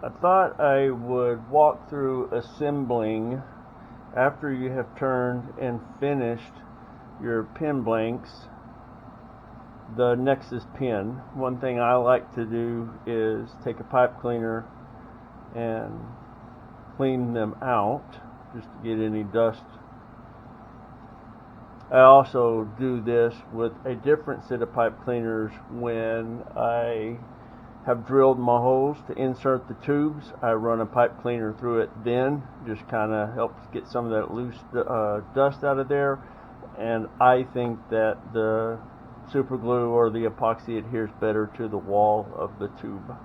I thought I would walk through assembling after you have turned and finished your pin blanks, the Nexus pin. One thing I like to do is take a pipe cleaner and clean them out just to get any dust. I also do this with a different set of pipe cleaners when I have drilled my holes to insert the tubes. I run a pipe cleaner through it then, just kind of helps get some of that loose dust out of there, and I think that the super glue or the epoxy adheres better to the wall of the tube.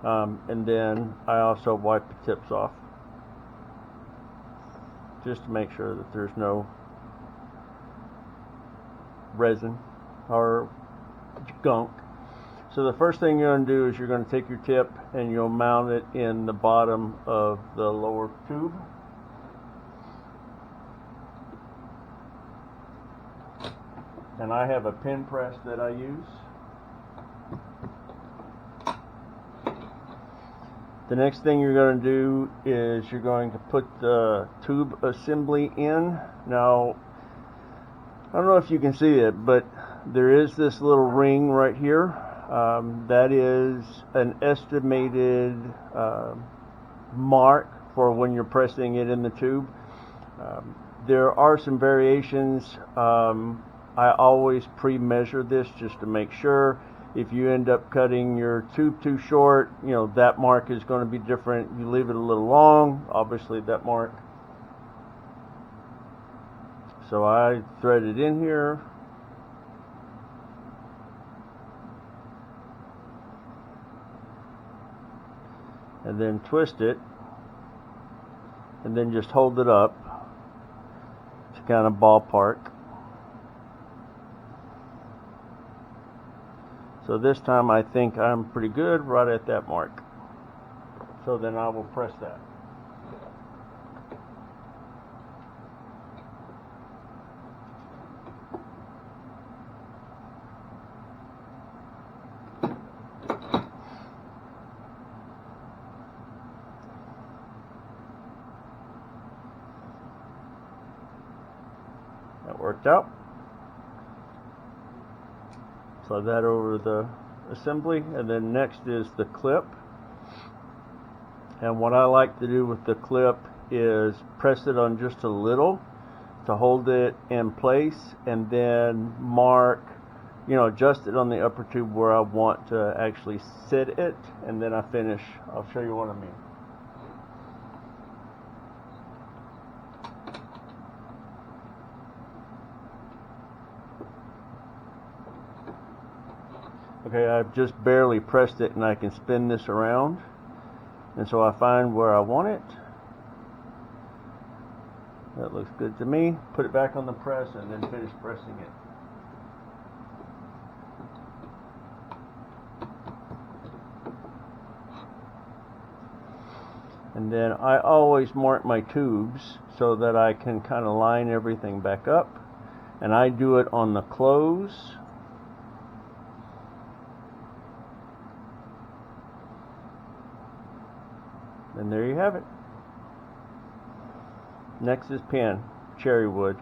And then I also wipe the tips off just to make sure that there's no resin or gunk. So the first thing you're going to do is you're going to take your tip and you'll mount it in the bottom of the lower tube. And I have a pin press that I use. The next thing you're going to do is you're going to put the tube assembly in. Now, I don't know if you can see it, but there is this little ring right here. That is an estimated mark for when you're pressing it in the tube. There are some variations. I always pre-measure this just to make sure. If you end up cutting your tube too short, you know, that mark is going to be different. You leave it a little long, obviously that mark. So I thread it in here. And then twist it. And then just hold it up to kind of ballpark. So this time I think I'm pretty good right at that mark. So then I will press that. That worked out. Slide that over the assembly, and then next is the clip. And what I like to do with the clip is press it on just a little to hold it in place, and then mark, you know, adjust it on the upper tube where I want to actually sit it, and then I finish. I'll show you what I mean. Okay, I've just barely pressed it and I can spin this around. And so I find where I want it. That looks good to me. Put it back on the press and then finish pressing it. And then I always mark my tubes so that I can kind of line everything back up. And I do it on the close. And there you have it. Nexus pin, cherry wood.